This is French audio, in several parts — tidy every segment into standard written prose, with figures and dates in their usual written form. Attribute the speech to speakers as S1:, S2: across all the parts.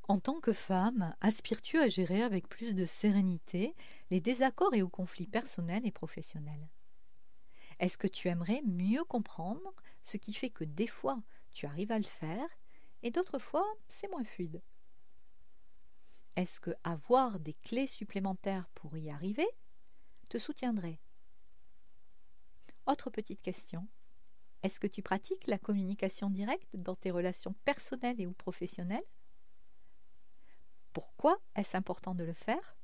S1: En tant que femme, aspires-tu à gérer avec plus de sérénité les désaccords et ou conflits personnels et professionnels? Est-ce que tu aimerais mieux comprendre ce qui fait que des fois tu arrives à le faire et d'autres fois c'est moins fluide? Est-ce que avoir des clés supplémentaires pour y arriver te soutiendrait? Autre petite question, est-ce que tu pratiques la communication directe dans tes relations personnelles et ou professionnelles? Pourquoi est-ce important de le faire?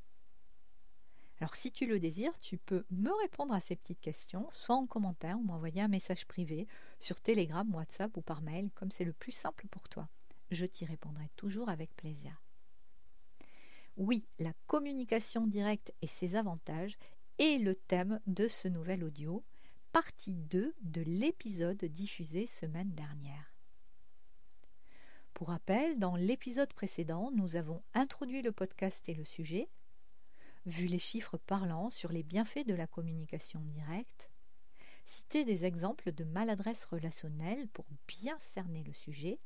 S1: Alors si tu le désires, tu peux me répondre à ces petites questions, soit en commentaire ou m'envoyer un message privé sur Telegram, WhatsApp ou par mail, comme c'est le plus simple pour toi. Je t'y répondrai toujours avec plaisir. Oui, la communication directe et ses avantages est le thème de ce nouvel audio, partie 2 de l'épisode diffusé semaine dernière. Pour rappel, dans l'épisode précédent, nous avons introduit le podcast et le sujet, vu les chiffres parlants sur les bienfaits de la communication directe, cité des exemples de maladresse relationnelle pour bien cerner le sujet,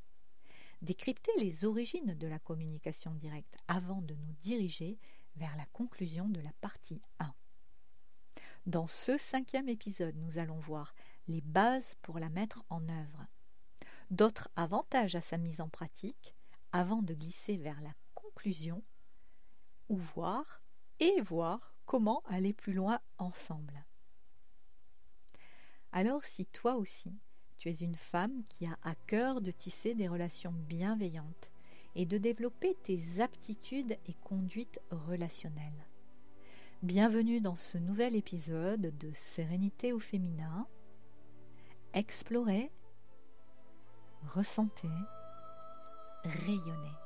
S1: décrypter les origines de la communication directe avant de nous diriger vers la conclusion de la partie 1. Dans ce 5e épisode, nous allons voir les bases pour la mettre en œuvre, d'autres avantages à sa mise en pratique, avant de glisser vers la conclusion, ou voir comment aller plus loin ensemble. Alors si toi aussi, tu es une femme qui a à cœur de tisser des relations bienveillantes et de développer tes aptitudes et conduites relationnelles, bienvenue dans ce nouvel épisode de Sérénité au féminin. Explorez, ressentez, rayonnez.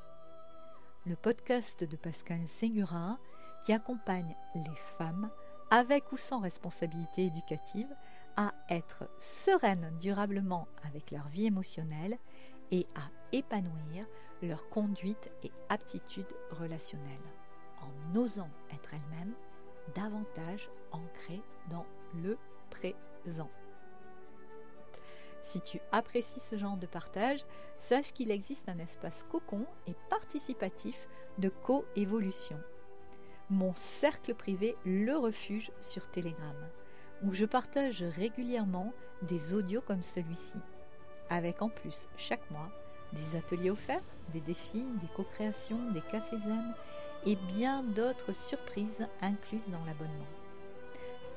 S1: Le podcast de Pascal Ségura qui accompagne les femmes, avec ou sans responsabilité éducative, à être sereines durablement avec leur vie émotionnelle et à épanouir leur conduite et aptitudes relationnelles, en osant être elles-mêmes davantage ancrées dans le présent. Si tu apprécies ce genre de partage, sache qu'il existe un espace cocon et participatif de coévolution. Mon cercle privé Le Refuge sur Telegram, où je partage régulièrement des audios comme celui-ci, avec en plus chaque mois des ateliers offerts, des défis, des co-créations, des cafés zen et bien d'autres surprises incluses dans l'abonnement.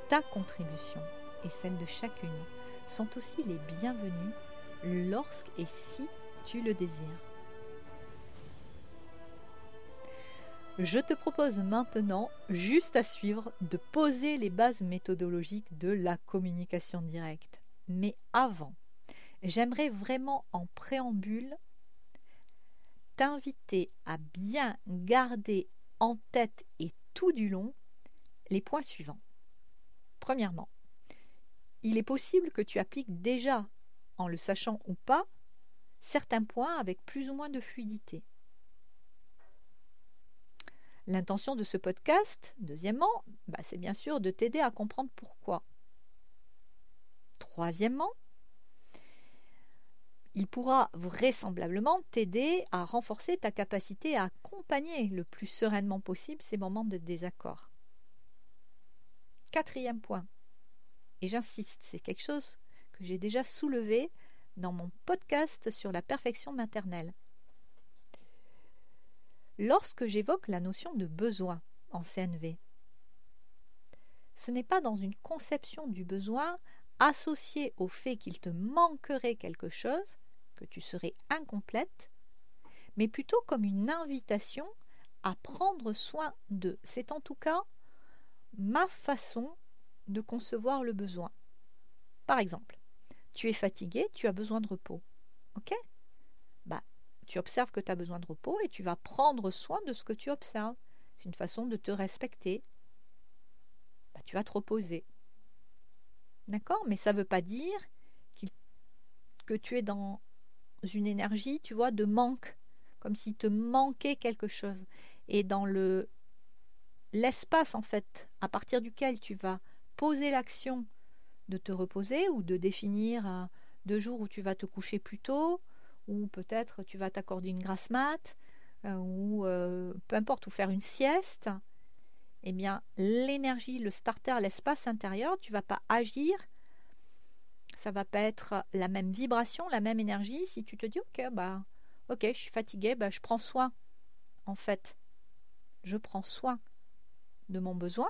S1: Ta contribution et celle de chacune sont aussi les bienvenues lorsque et si tu le désires. Je te propose maintenant, juste à suivre, de poser les bases méthodologiques de la communication directe. Mais avant, j'aimerais vraiment en préambule t'inviter à bien garder en tête et tout du long les points suivants. Premièrement, il est possible que tu appliques déjà, en le sachant ou pas, certains points avec plus ou moins de fluidité. L'intention de ce podcast, deuxièmement, c'est bien sûr de t'aider à comprendre pourquoi. Troisièmement, il pourra vraisemblablement t'aider à renforcer ta capacité à accompagner le plus sereinement possible ces moments de désaccord. Quatrième point, et j'insiste, c'est quelque chose que j'ai déjà soulevé dans mon podcast sur la perfection maternelle. Lorsque j'évoque la notion de besoin en CNV, ce n'est pas dans une conception du besoin associée au fait qu'il te manquerait quelque chose, que tu serais incomplète, mais plutôt comme une invitation à prendre soin d'eux. C'est en tout cas ma façon de concevoir le besoin. Par exemple, tu es fatigué, tu as besoin de repos. Ok ? Tu observes que tu as besoin de repos et tu vas prendre soin de ce que tu observes. C'est une façon de te respecter. Tu vas te reposer. D'accord ? Mais ça ne veut pas dire que tu es dans une énergie, tu vois, de manque, comme s'il te manquait quelque chose. Et dans l'espace, en fait, à partir duquel tu vas poser l'action de te reposer ou de définir 2 jours où tu vas te coucher plus tôt, ou peut-être tu vas t'accorder une grasse mat, ou peu importe, ou faire une sieste, eh bien l'énergie, le starter, l'espace intérieur, tu vas pas agir, ça va pas être la même vibration, la même énergie si tu te dis ok, je suis fatiguée, je prends soin, en fait, je prends soin de mon besoin,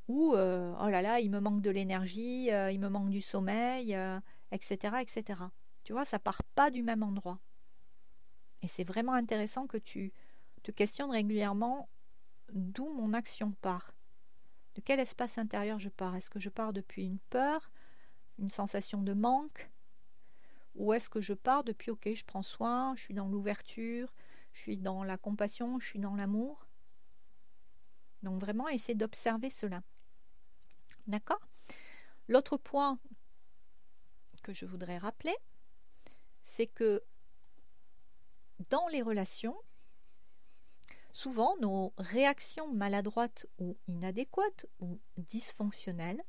S1: ou oh là là, il me manque de l'énergie, il me manque du sommeil, etc., etc. Tu vois, ça part pas du même endroit. Et c'est vraiment intéressant que tu te questionnes régulièrement d'où mon action part. De quel espace intérieur je pars? Est-ce que je pars depuis une peur, une sensation de manque? Ou est-ce que je pars depuis, ok, je prends soin, je suis dans l'ouverture, je suis dans la compassion, je suis dans l'amour? Donc vraiment, essayer d'observer cela. D'accord? L'autre point que je voudrais rappeler, c'est que dans les relations, souvent nos réactions maladroites ou inadéquates ou dysfonctionnelles,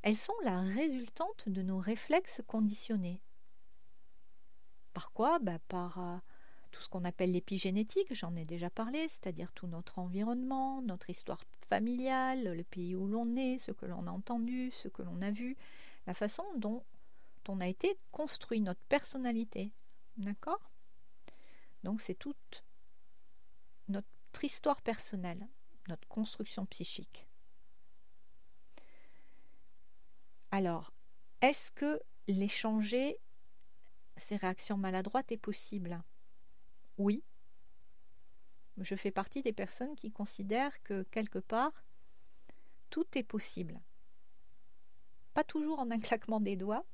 S1: elles sont la résultante de nos réflexes conditionnés. Par quoi? Par tout ce qu'on appelle l'épigénétique, j'en ai déjà parlé, c'est-à-dire tout notre environnement, notre histoire familiale, le pays où l'on est, ce que l'on a entendu, ce que l'on a vu, la façon dont on a été construit, notre personnalité. D'accord? Donc c'est toute notre histoire personnelle, notre construction psychique. Alors, est-ce que les changer, ces réactions maladroites, est possible? Oui. Je fais partie des personnes qui considèrent que quelque part, tout est possible. Pas toujours en un claquement des doigts,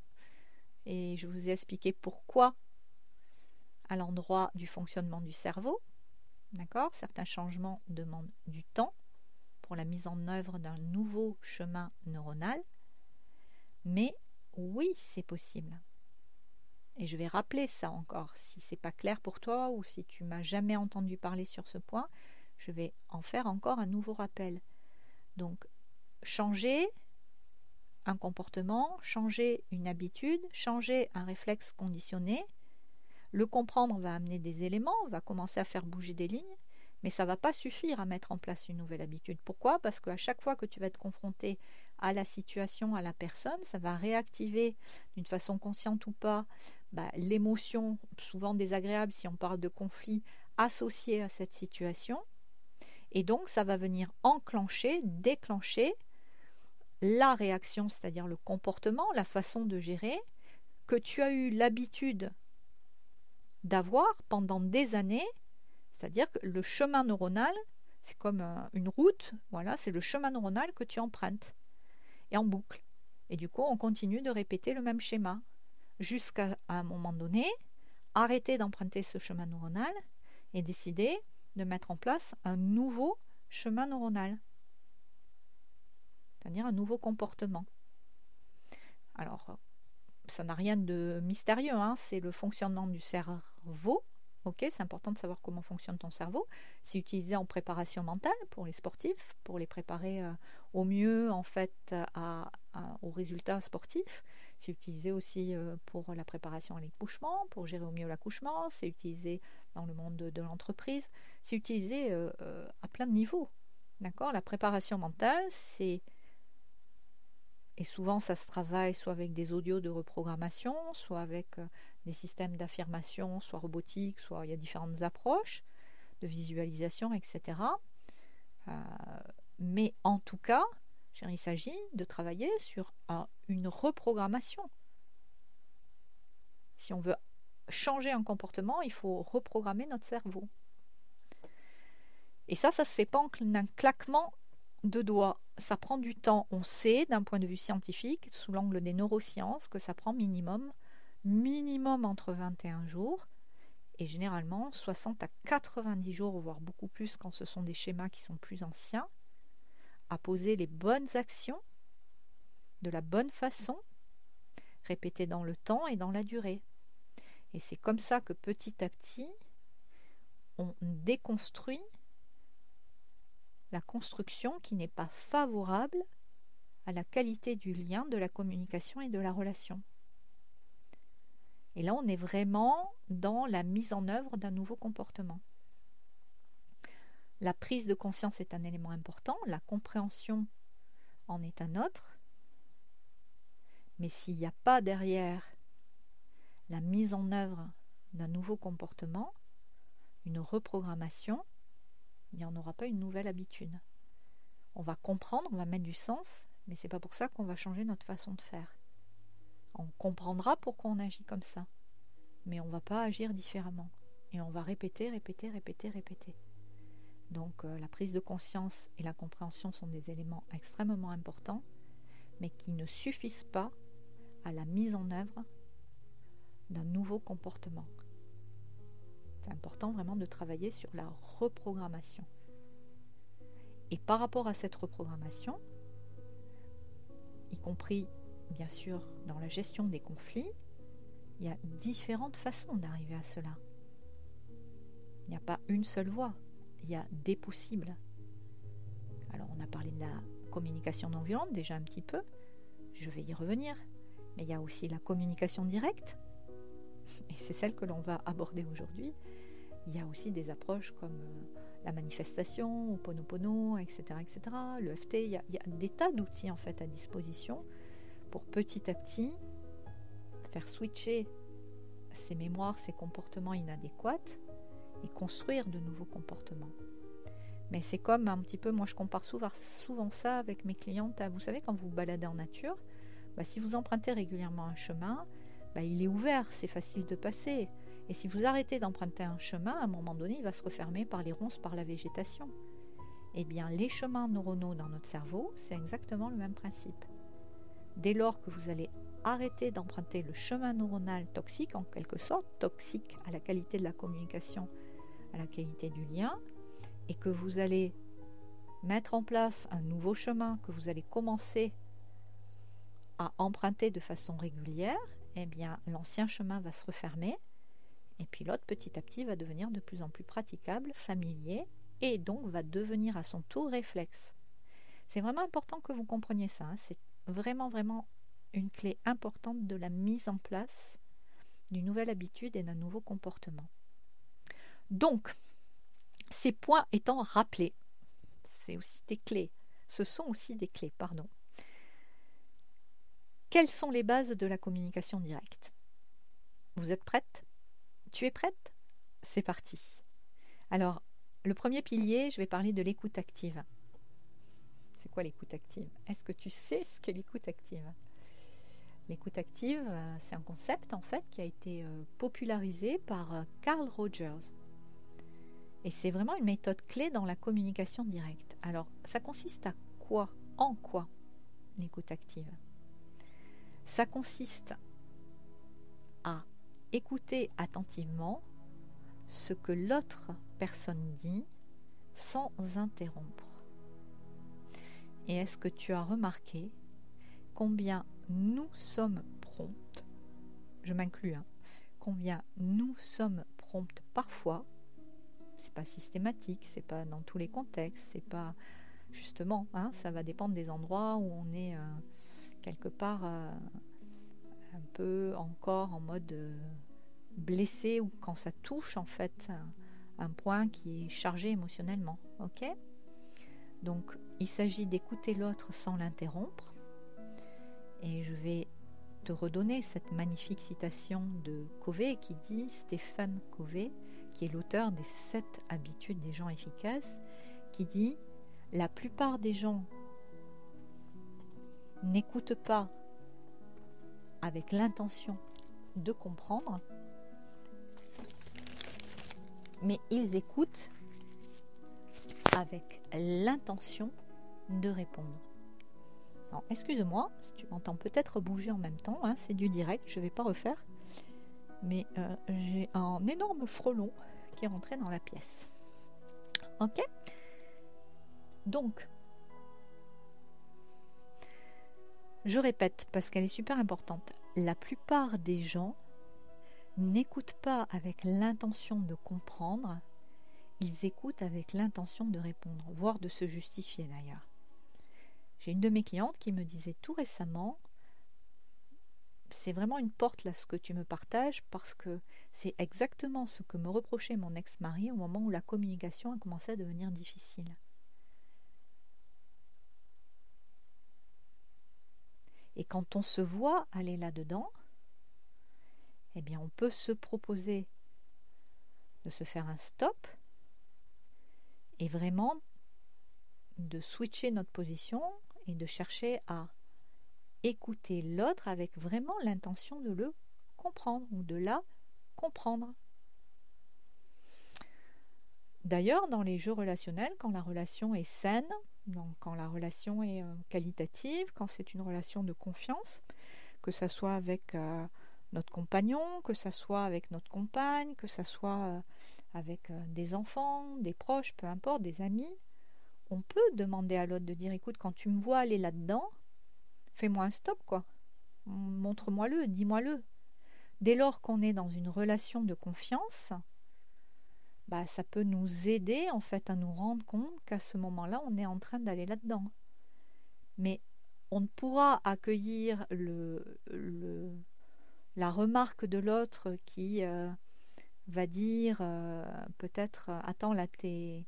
S1: et je vous ai expliqué pourquoi à l'endroit du fonctionnement du cerveau. D'accord? Certains changements demandent du temps pour la mise en œuvre d'un nouveau chemin neuronal, mais oui, c'est possible. Et je vais rappeler ça encore, si c'est pas clair pour toi ou si tu m'as jamais entendu parler sur ce point, je vais en faire encore un nouveau rappel. Donc, changer un comportement, changer une habitude, changer un réflexe conditionné, le comprendre va amener des éléments, va commencer à faire bouger des lignes, mais ça ne va pas suffire à mettre en place une nouvelle habitude. Pourquoi? Parce qu'à chaque fois que tu vas être confronté à la situation, à la personne, ça va réactiver d'une façon consciente ou pas l'émotion, souvent désagréable si on parle de conflit, associé à cette situation. Et donc ça va venir enclencher, déclencher la réaction, c'est-à-dire le comportement, la façon de gérer, que tu as eu l'habitude d'avoir pendant des années. C'est-à-dire que le chemin neuronal, c'est comme une route, voilà, c'est le chemin neuronal que tu empruntes, et en boucle. Et du coup, on continue de répéter le même schéma, jusqu'à un moment donné, arrêter d'emprunter ce chemin neuronal, et décider de mettre en place un nouveau chemin neuronal. C'est-à-dire un nouveau comportement. Alors, ça n'a rien de mystérieux, hein, c'est le fonctionnement du cerveau. Ok, c'est important de savoir comment fonctionne ton cerveau. C'est utilisé en préparation mentale pour les sportifs, pour les préparer au mieux en fait aux résultats sportifs. C'est utilisé aussi pour la préparation à l'accouchement, pour gérer au mieux l'accouchement. C'est utilisé dans le monde de l'entreprise. C'est utilisé à plein de niveaux. D'accord? La préparation mentale, c'est... Et souvent, ça se travaille soit avec des audios de reprogrammation, soit avec des systèmes d'affirmation, soit robotiques, soit il y a différentes approches de visualisation, etc. Mais en tout cas, il s'agit de travailler sur une reprogrammation. Si on veut changer un comportement, il faut reprogrammer notre cerveau. Et ça se fait pas en un claquement de doigts. Ça prend du temps. On sait, d'un point de vue scientifique, sous l'angle des neurosciences, que ça prend minimum entre 21 jours et généralement 60 à 90 jours, voire beaucoup plus quand ce sont des schémas qui sont plus anciens, à poser les bonnes actions de la bonne façon, répétées dans le temps et dans la durée. Et c'est comme ça que petit à petit, on déconstruit la construction qui n'est pas favorable à la qualité du lien, de la communication et de la relation. Et là, on est vraiment dans la mise en œuvre d'un nouveau comportement. La prise de conscience est un élément important, la compréhension en est un autre. Mais s'il n'y a pas derrière la mise en œuvre d'un nouveau comportement, une reprogrammation, il n'y en aura pas une nouvelle habitude. On va comprendre, on va mettre du sens, mais ce n'est pas pour ça qu'on va changer notre façon de faire. On comprendra pourquoi on agit comme ça, mais on ne va pas agir différemment. Et on va répéter. Donc la prise de conscience et la compréhension sont des éléments extrêmement importants, mais qui ne suffisent pas à la mise en œuvre d'un nouveau comportement. C'est important vraiment de travailler sur la reprogrammation. Et par rapport à cette reprogrammation, y compris bien sûr dans la gestion des conflits, il y a différentes façons d'arriver à cela. Il n'y a pas une seule voie, il y a des possibles. Alors on a parlé de la communication non violente déjà un petit peu, je vais y revenir, mais il y a aussi la communication directe, et c'est celle que l'on va aborder aujourd'hui. Il y a aussi des approches comme la manifestation, Ho'oponopono, etc., l'EFT. Il y a des tas d'outils en fait à disposition pour petit à petit faire switcher ces mémoires, ces comportements inadéquats et construire de nouveaux comportements. Mais c'est comme un petit peu, moi je compare souvent ça avec mes clientes. Vous savez, quand vous vous baladez en nature, si vous empruntez régulièrement un chemin, il est ouvert, c'est facile de passer. Et si vous arrêtez d'emprunter un chemin, à un moment donné, il va se refermer par les ronces, par la végétation. Eh bien, les chemins neuronaux dans notre cerveau, c'est exactement le même principe. Dès lors que vous allez arrêter d'emprunter le chemin neuronal toxique, en quelque sorte, toxique à la qualité de la communication, à la qualité du lien, et que vous allez mettre en place un nouveau chemin, que vous allez commencer à emprunter de façon régulière, eh bien, l'ancien chemin va se refermer. Et puis l'autre, petit à petit, va devenir de plus en plus praticable, familier, et donc va devenir à son tour réflexe. C'est vraiment important que vous compreniez ça. C'est vraiment une clé importante de la mise en place d'une nouvelle habitude et d'un nouveau comportement. Donc, ces points étant rappelés, ce sont aussi des clés. Quelles sont les bases de la communication directe ? Vous êtes prête ? Tu es prête ? C'est parti. Alors, le premier pilier, je vais parler de l'écoute active. C'est quoi l'écoute active ? Est-ce que tu sais ce qu'est l'écoute active ? L'écoute active, c'est un concept en fait qui a été popularisé par Carl Rogers. Et c'est vraiment une méthode clé dans la communication directe. Alors, ça consiste à quoi ? En quoi l'écoute active ? Ça consiste à écouter attentivement ce que l'autre personne dit sans interrompre. Et est-ce que tu as remarqué combien nous sommes promptes, je m'inclus, combien nous sommes promptes parfois, c'est pas systématique, c'est pas dans tous les contextes, c'est pas justement, ça va dépendre des endroits où on est quelque part un peu encore en mode blessé ou quand ça touche en fait un point qui est chargé émotionnellement, ok ? Donc il s'agit d'écouter l'autre sans l'interrompre, et je vais te redonner cette magnifique citation de Covey qui dit, Stephen Covey, qui est l'auteur des 7 habitudes des gens efficaces, qui dit « La plupart des gens n'écoutent pas avec l'intention de comprendre, mais ils écoutent avec l'intention de répondre. » Alors, excuse-moi, si tu m'entends peut-être bouger en même temps, c'est du direct, je ne vais pas refaire, mais j'ai un énorme frelon qui est rentré dans la pièce. Ok ? Donc, je répète parce qu'elle est super importante. La plupart des gens n'écoutent pas avec l'intention de comprendre, ils écoutent avec l'intention de répondre, voire de se justifier d'ailleurs. J'ai une de mes clientes qui me disait tout récemment, c'est vraiment une porte là ce que tu me partages, parce que c'est exactement ce que me reprochait mon ex-mari au moment où la communication a commencé à devenir difficile. Et quand on se voit aller là-dedans, eh bien on peut se proposer de se faire un stop et vraiment de switcher notre position et de chercher à écouter l'autre avec vraiment l'intention de le comprendre ou de la comprendre. D'ailleurs, dans les jeux relationnels, quand la relation est saine, donc quand la relation est qualitative, quand c'est une relation de confiance, que ça soit avec notre compagnon, que ça soit avec notre compagne, que ça soit avec des enfants, des proches, peu importe, des amis, on peut demander à l'autre de dire, écoute, quand tu me vois aller là-dedans, fais-moi un stop, quoi. Montre-moi-le, dis-moi-le. Dès lors qu'on est dans une relation de confiance, bah, ça peut nous aider en fait à nous rendre compte qu'à ce moment-là, on est en train d'aller là-dedans. Mais on ne pourra accueillir la remarque de l'autre qui va dire peut-être attends, là t'es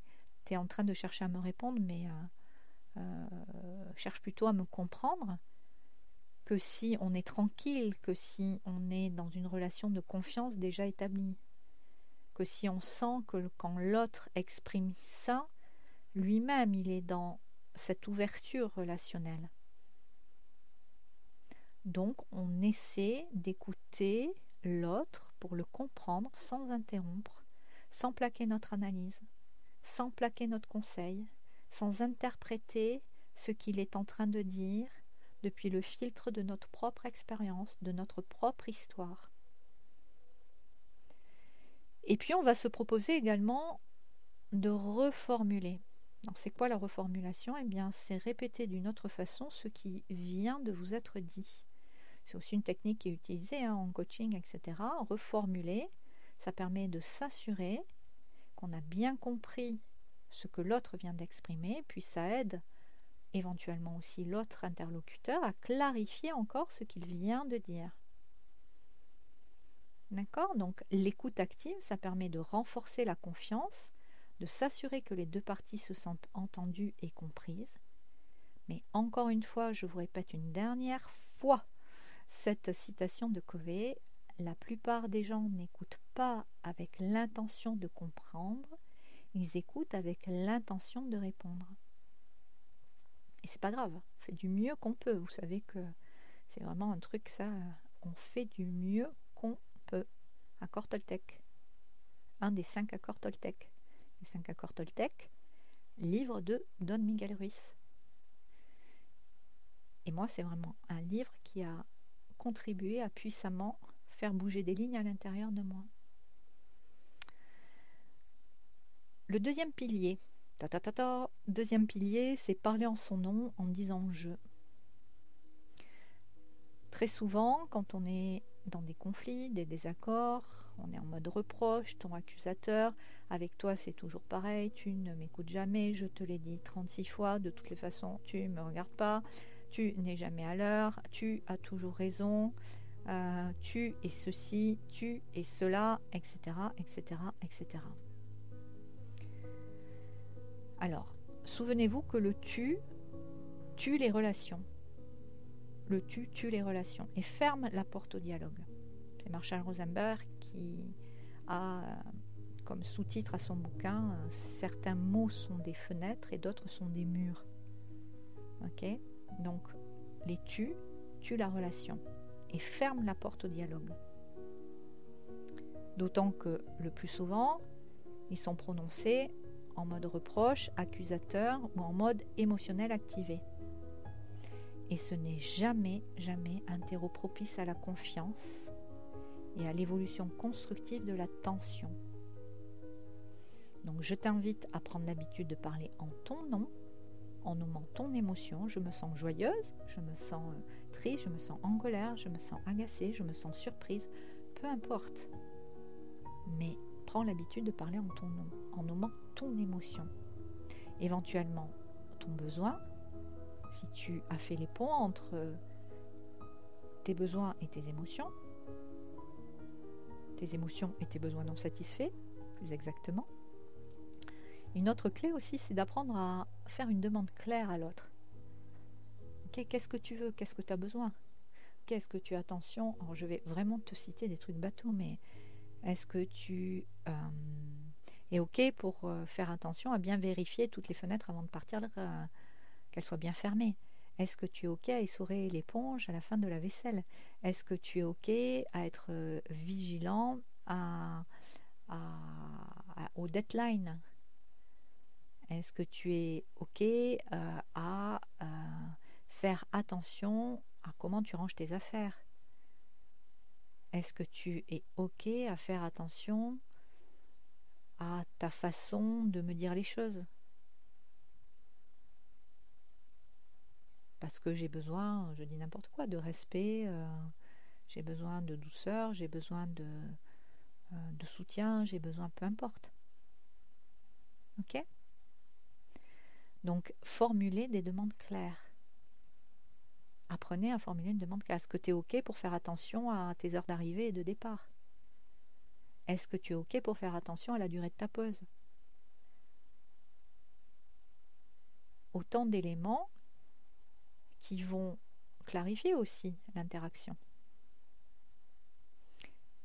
S1: en train de chercher à me répondre, mais cherche plutôt à me comprendre, que si on est tranquille, que si on est dans une relation de confiance déjà établie, que si on sent que quand l'autre exprime ça, lui-même il est dans cette ouverture relationnelle. Donc on essaie d'écouter l'autre pour le comprendre sans interrompre, sans plaquer notre analyse, sans plaquer notre conseil, sans interpréter ce qu'il est en train de dire depuis le filtre de notre propre expérience, de notre propre histoire. Et puis on va se proposer également de reformuler. Alors c'est quoi la reformulation? Eh bien c'est répéter d'une autre façon ce qui vient de vous être dit. C'est aussi une technique qui est utilisée en coaching, etc. Reformuler, ça permet de s'assurer qu'on a bien compris ce que l'autre vient d'exprimer, puis ça aide éventuellement aussi l'autre interlocuteur à clarifier encore ce qu'il vient de dire. D'accord? Donc l'écoute active, ça permet de renforcer la confiance, de s'assurer que les deux parties se sentent entendues et comprises. Mais encore une fois, je vous répète une dernière fois cette citation de Covey, la plupart des gens n'écoutent pas avec l'intention de comprendre, ils écoutent avec l'intention de répondre. Et c'est pas grave, on fait du mieux qu'on peut. Vous savez que c'est vraiment un truc, ça, on fait du mieux qu'on peut. Accord Toltec. Un des 5 accords Toltec. Les 5 accords Toltec, livre de Don Miguel Ruiz. Et moi, c'est vraiment un livre qui a contribué à puissamment faire bouger des lignes à l'intérieur de moi. Le deuxième pilier, deuxième pilier, c'est parler en son nom en disant je. Très souvent, quand on est dans des conflits, des désaccords, on est en mode reproche, ton accusateur, avec toi c'est toujours pareil, tu ne m'écoutes jamais, je te l'ai dit 36 fois, de toutes les façons tu ne me regardes pas, tu n'es jamais à l'heure, tu as toujours raison, tu es ceci, tu es cela, etc., etc., etc. Alors, souvenez-vous que le tu tue les relations. Le tu tue les relations et ferme la porte au dialogue. C'est Marshall Rosenberg qui a comme sous-titre à son bouquin certains mots sont des fenêtres et d'autres sont des murs. Ok? Donc les tu tuent la relation et ferment la porte au dialogue. D'autant que le plus souvent, ils sont prononcés en mode reproche, accusateur ou en mode émotionnel activé. Et ce n'est jamais, jamais un terreau propice à la confiance et à l'évolution constructive de la tension. Donc je t'invite à prendre l'habitude de parler en ton nom, en nommant ton émotion. Je me sens joyeuse, je me sens triste, je me sens en colère, je me sens agacée, je me sens surprise, peu importe. Mais prends l'habitude de parler en ton nom, en nommant ton émotion. Éventuellement ton besoin, si tu as fait les ponts entre tes besoins et tes émotions et tes besoins non satisfaits, plus exactement. Une autre clé aussi, c'est d'apprendre à faire une demande claire à l'autre. Okay, qu'est-ce que tu veux? Qu'est-ce que tu as besoin? Est-ce que tu as attention? Alors je vais vraiment te citer des trucs bateaux, mais est-ce que tu es OK pour faire attention à bien vérifier toutes les fenêtres avant de partir, qu'elles soient bien fermées? Est-ce que tu es OK à essorer l'éponge à la fin de la vaisselle? Est-ce que tu es OK à être vigilant au deadline? Est-ce que tu es OK à faire attention à comment tu ranges tes affaires? Est-ce que tu es OK à faire attention à ta façon de me dire les choses? Parce que j'ai besoin, je dis n'importe quoi, de respect, j'ai besoin de douceur, j'ai besoin de soutien, j'ai besoin, peu importe. Ok? Donc, formulez des demandes claires. Apprenez à formuler une demande claire. Est-ce que tu es OK pour faire attention à tes heures d'arrivée et de départ? Est-ce que tu es OK pour faire attention à la durée de ta pause? Autant d'éléments qui vont clarifier aussi l'interaction.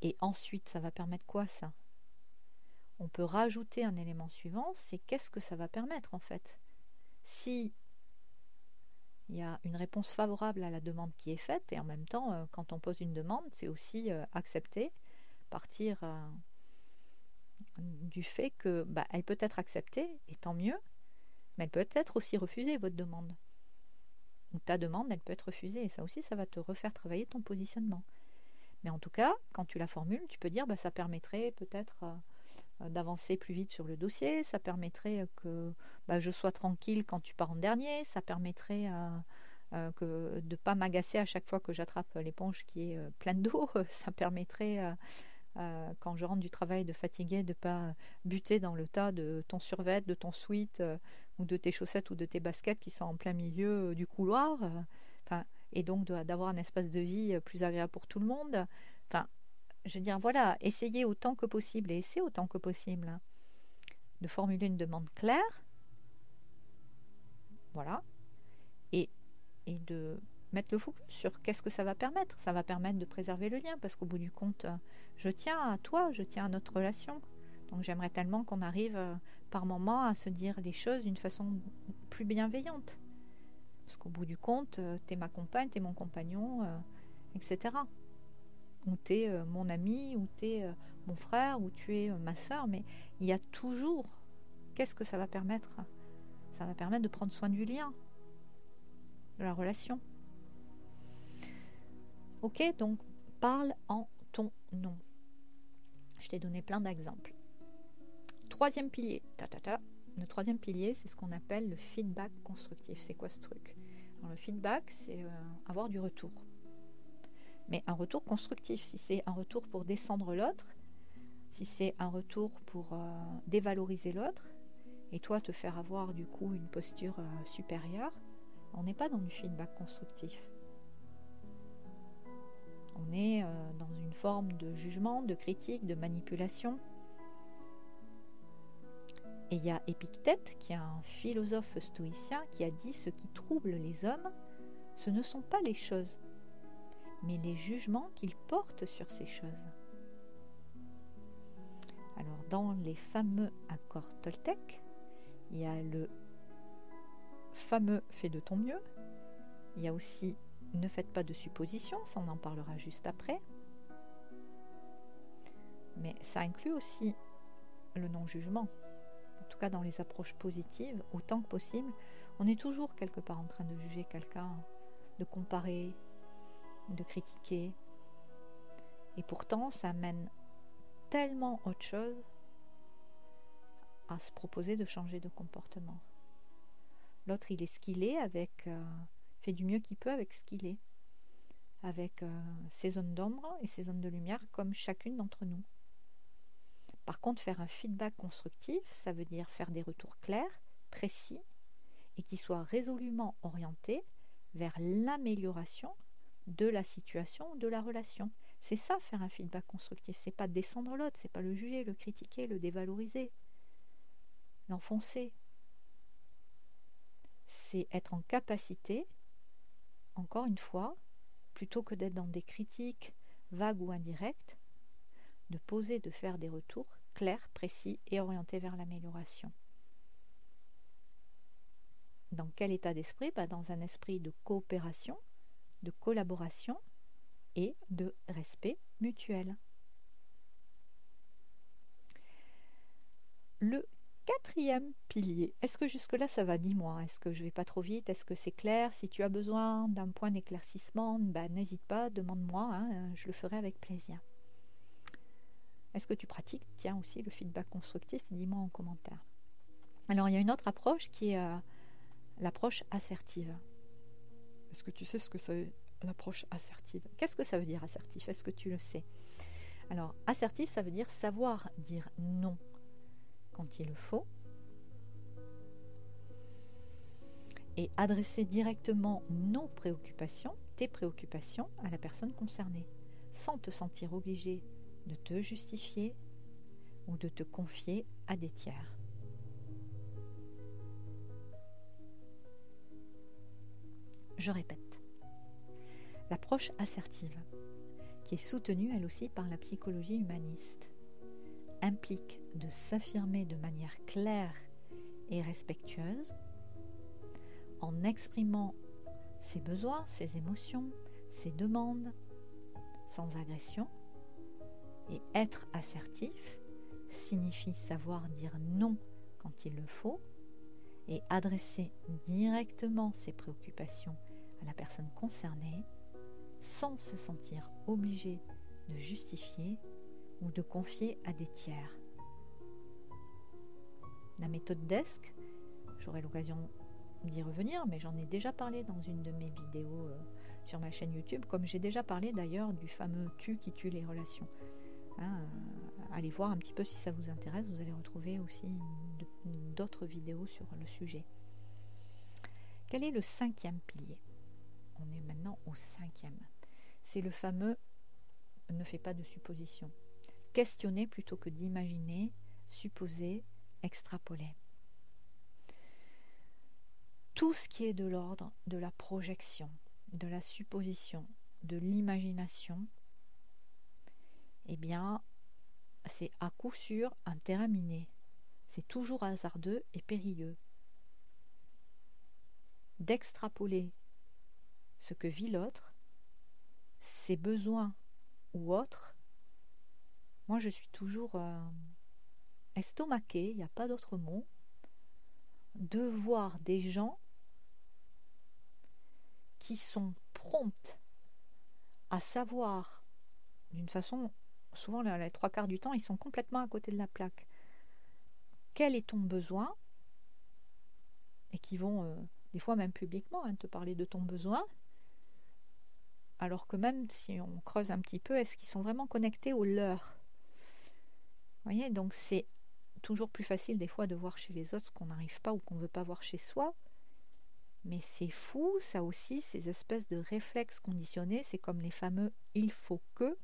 S1: Et ensuite, ça va permettre quoi, ça? On peut rajouter un élément suivant, c'est qu'est-ce que ça va permettre en fait? Si il y a une réponse favorable à la demande qui est faite, et en même temps, quand on pose une demande, c'est aussi accepter, partir du fait que elle peut être acceptée, et tant mieux, mais elle peut être aussi refusée, votre demande. Ou ta demande, elle peut être refusée, et ça aussi, ça va te refaire travailler ton positionnement. Mais en tout cas, quand tu la formules, tu peux dire, ça permettrait peut-être d'avancer plus vite sur le dossier, ça permettrait que je sois tranquille quand tu pars en dernier, ça permettrait de ne pas m'agacer à chaque fois que j'attrape l'éponge qui est pleine d'eau, ça permettrait quand je rentre du travail de fatiguée de ne pas buter dans le tas de ton survêt, de ton sweat ou de tes chaussettes ou de tes baskets qui sont en plein milieu du couloir, et donc d'avoir un espace de vie plus agréable pour tout le monde. Je veux dire, voilà, essayez autant que possible, et essayez autant que possible de formuler une demande claire, voilà, et de mettre le focus sur qu'est-ce que ça va permettre. Ça va permettre de préserver le lien, parce qu'au bout du compte, je tiens à toi, je tiens à notre relation. Donc j'aimerais tellement qu'on arrive par moments à se dire les choses d'une façon plus bienveillante. Parce qu'au bout du compte, t'es ma compagne, t'es mon compagnon, etc. Ou t'es mon ami, ou t'es mon frère, ou tu es ma sœur, mais il y a toujours, qu'est-ce que ça va permettre? Ça va permettre de prendre soin du lien, de la relation. Ok, donc parle en ton nom. Je t'ai donné plein d'exemples. Troisième pilier, le troisième pilier, c'est ce qu'on appelle le feedback constructif. C'est quoi ce truc? Alors, le feedback, c'est avoir du retour. Mais un retour constructif. Si c'est un retour pour descendre l'autre, si c'est un retour pour dévaloriser l'autre, et toi te faire avoir du coup une posture supérieure, on n'est pas dans du feedback constructif. On est dans une forme de jugement, de critique, de manipulation. Et il y a Épictète, qui est un philosophe stoïcien, qui a dit « Ce qui trouble les hommes, ce ne sont pas les choses, mais les jugements qu'ils portent sur ces choses. » Alors, dans les fameux accords Toltec, il y a le fameux « fais de ton mieux », il y a aussi « ne faites pas de suppositions », ça on en parlera juste après, mais ça inclut aussi le non-jugement. En tout cas, dans les approches positives, autant que possible, on est toujours quelque part en train de juger quelqu'un, de comparer, de critiquer. Et pourtant, ça mène tellement autre chose à se proposer de changer de comportement. L'autre, il est ce qu'il est, fait du mieux qu'il peut avec ce qu'il est, avec ses zones d'ombre et ses zones de lumière, comme chacune d'entre nous. Par contre, faire un feedback constructif, ça veut dire faire des retours clairs, précis, et qui soient résolument orientés vers l'amélioration de la situation, de la relation. C'est ça, faire un feedback constructif. C'est pas descendre l'autre, c'est pas le juger, le critiquer, le dévaloriser, l'enfoncer. C'est être en capacité, encore une fois, plutôt que d'être dans des critiques vagues ou indirectes, de poser, de faire des retours clairs, précis et orientés vers l'amélioration. Dans quel état d'esprit? Dans un esprit de coopération, de collaboration et de respect mutuel. Le quatrième pilier, est-ce que jusque-là ça va? Dis-moi, est-ce que je vais pas trop vite? Est-ce que c'est clair? Si tu as besoin d'un point d'éclaircissement, n'hésite pas, demande-moi, je le ferai avec plaisir. Est-ce que tu pratiques, tiens, aussi le feedback constructif? Dis-moi en commentaire. Alors, il y a une autre approche qui est l'approche assertive. Est-ce que tu sais ce que c'est l'approche assertive? Qu'est-ce que ça veut dire assertif? Est-ce que tu le sais? Alors, assertif, ça veut dire savoir dire non quand il le faut et adresser directement nos préoccupations, tes préoccupations, à la personne concernée, sans te sentir obligé de te justifier ou de te confier à des tiers. Je répète, l'approche assertive, qui est soutenue elle aussi par la psychologie humaniste, implique de s'affirmer de manière claire et respectueuse en exprimant ses besoins, ses émotions, ses demandes, sans agression. Et être assertif signifie savoir dire non quand il le faut et adresser directement ses préoccupations à la personne concernée sans se sentir obligé de justifier ou de confier à des tiers. La méthode DESC, j'aurai l'occasion d'y revenir, mais j'en ai déjà parlé dans une de mes vidéos sur ma chaîne YouTube, comme j'ai déjà parlé d'ailleurs du fameux « tu qui tue les relations ». Allez voir un petit peu si ça vous intéresse, vous allez retrouver aussi d'autres vidéos sur le sujet. Quel est le cinquième pilier? On est maintenant au cinquième. C'est le fameux « ne fais pas de suppositions ». Questionner plutôt que d'imaginer, supposer, extrapoler. Tout ce qui est de l'ordre de la projection, de la supposition, de l'imagination, eh bien, c'est à coup sûr un terrain miné. C'est toujours hasardeux et périlleux. D'extrapoler ce que vit l'autre, ses besoins ou autres, moi je suis toujours estomaquée, il n'y a pas d'autre mot, de voir des gens qui sont promptes à savoir d'une façon, souvent les trois quarts du temps, ils sont complètement à côté de la plaque. Quel est ton besoin? Et qui vont, des fois même publiquement, te parler de ton besoin, alors que même si on creuse un petit peu, est-ce qu'ils sont vraiment connectés au leur? Vous voyez, donc c'est toujours plus facile des fois de voir chez les autres ce qu'on n'arrive pas ou qu'on ne veut pas voir chez soi. Mais c'est fou, ça aussi, ces espèces de réflexes conditionnés, c'est comme les fameux « il faut que ».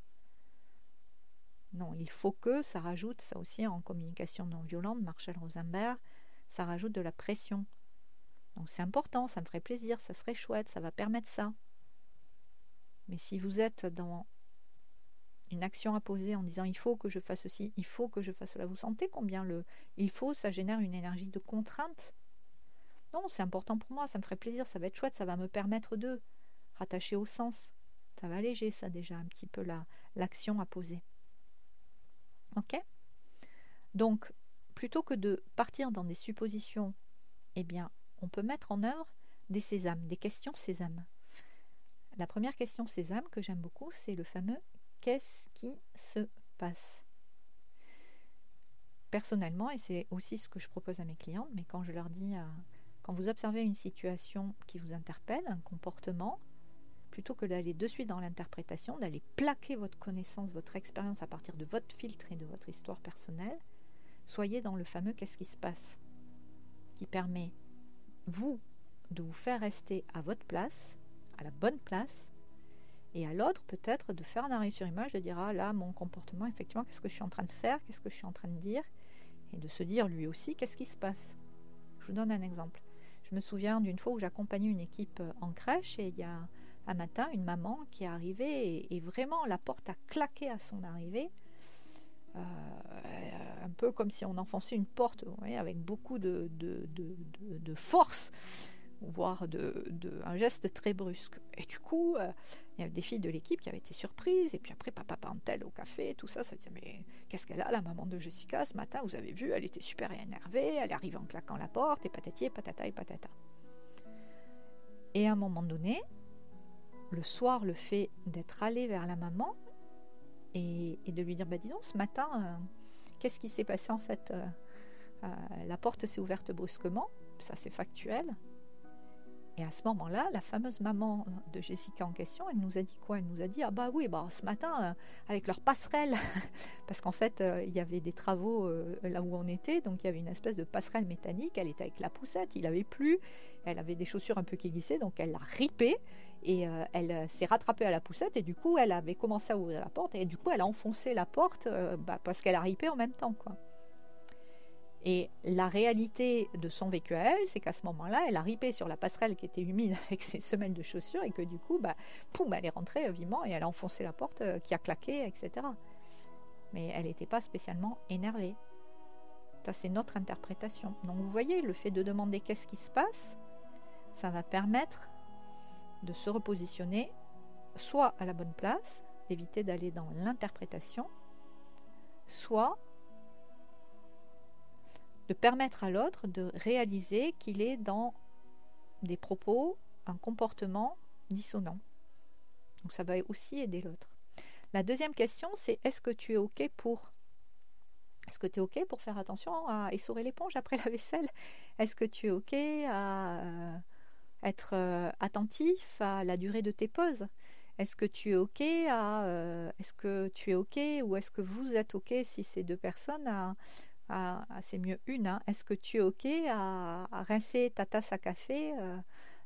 S1: Non, il faut que, ça rajoute, ça aussi en communication non violente, Marshall Rosenberg, ça rajoute de la pression. Donc c'est important, ça me ferait plaisir, ça serait chouette, ça va permettre ça. Mais si vous êtes dans une action à poser en disant il faut que je fasse ceci, il faut que je fasse cela, vous sentez combien le il faut, ça génère une énergie de contrainte? Non, c'est important pour moi, ça me ferait plaisir, ça va être chouette, ça va me permettre de rattacher au sens. Ça va alléger ça déjà un petit peu l'action à poser. Ok? Donc, plutôt que de partir dans des suppositions, eh bien, on peut mettre en œuvre des sésames, des questions sésames. La première question sésame que j'aime beaucoup, c'est le fameux « qu'est-ce qui se passe ?» Personnellement, et c'est aussi ce que je propose à mes clientes, mais quand je leur dis, quand vous observez une situation qui vous interpelle, un comportement, plutôt que d'aller de suite dans l'interprétation, d'aller plaquer votre connaissance, votre expérience à partir de votre filtre et de votre histoire personnelle, soyez dans le fameux « qu'est-ce qui se passe ?» qui permet, vous, de vous faire rester à votre place, à la bonne place, Et à l'autre, peut-être, de faire un arrêt sur image, de dire, ah là, mon comportement, effectivement, qu'est-ce que je suis en train de faire, qu'est-ce que je suis en train de dire, et de se dire lui aussi, qu'est-ce qui se passe. Je vous donne un exemple. Je me souviens d'une fois où j'accompagnais une équipe en crèche, et il y a un matin une maman qui est arrivée, et vraiment la porte a claqué à son arrivée, un peu comme si on enfonçait une porte, vous voyez, avec beaucoup de force, voire un geste très brusque. Et du coup, il y avait des filles de l'équipe qui avaient été surprises, et puis après papa Pantel au café, tout ça, ça disait, mais qu'est-ce qu'elle a, la maman de Jessica, ce matin, vous avez vu, elle était super énervée, elle est arrivée en claquant la porte, et patati et patata et patata. Et à un moment donné, le soir, le fait d'être allé vers la maman, et de lui dire, bah dis donc, ce matin, qu'est-ce qui s'est passé en fait, la porte s'est ouverte brusquement, ça c'est factuel. Et à ce moment-là, la fameuse maman de Jessica en question, elle nous a dit quoi? Elle nous a dit, ah bah oui, bah, ce matin, avec leur passerelle, parce qu'en fait, il y avait des travaux là où on était, donc il y avait une espèce de passerelle métallique, elle était avec la poussette, il avait plu, elle avait des chaussures un peu qui glissaient, donc elle l'a ripée, et elle s'est rattrapée à la poussette, et du coup, elle avait commencé à ouvrir la porte, et du coup, elle a enfoncé la porte, parce qu'elle a ripé en même temps, quoi. Et la réalité de son vécu à elle, c'est qu'à ce moment-là, elle a ripé sur la passerelle qui était humide avec ses semelles de chaussures et que du coup, poum, elle est rentrée vivement et elle a enfoncé la porte qui a claqué, etc. Mais elle n'était pas spécialement énervée. Ça, c'est notre interprétation. Donc vous voyez, le fait de demander qu'est-ce qui se passe, ça va permettre de se repositionner soit à la bonne place, d'éviter d'aller dans l'interprétation, soit de permettre à l'autre de réaliser qu'il est dans des propos, un comportement dissonant. Donc ça va aussi aider l'autre. La deuxième question, c'est est-ce que tu es OK pour faire attention à essorer l'éponge après la vaisselle? Est-ce que tu es OK à être attentif à la durée de tes pauses? Est-ce que tu es OK ou est-ce que vous êtes OK si c'est deux personnes c'est mieux une, hein. Est-ce que tu es OK à rincer ta tasse à café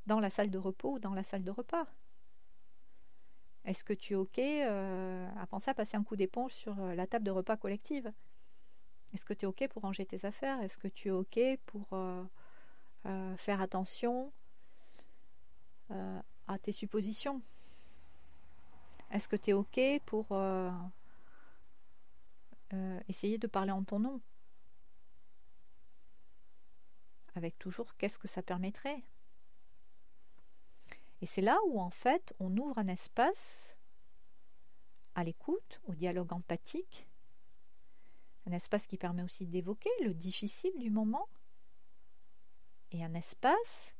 S1: dans la salle de repos ou dans la salle de repas? Est-ce que tu es OK à penser à passer un coup d'éponge sur la table de repas collective? Est-ce que tu es OK pour ranger tes affaires? Est-ce que tu es OK pour faire attention à tes suppositions? Est-ce que tu es OK pour essayer de parler en ton nom? Avec toujours qu'est-ce que ça permettrait. Et c'est là où en fait on ouvre un espace à l'écoute, au dialogue empathique, un espace qui permet aussi d'évoquer le difficile du moment, et un espace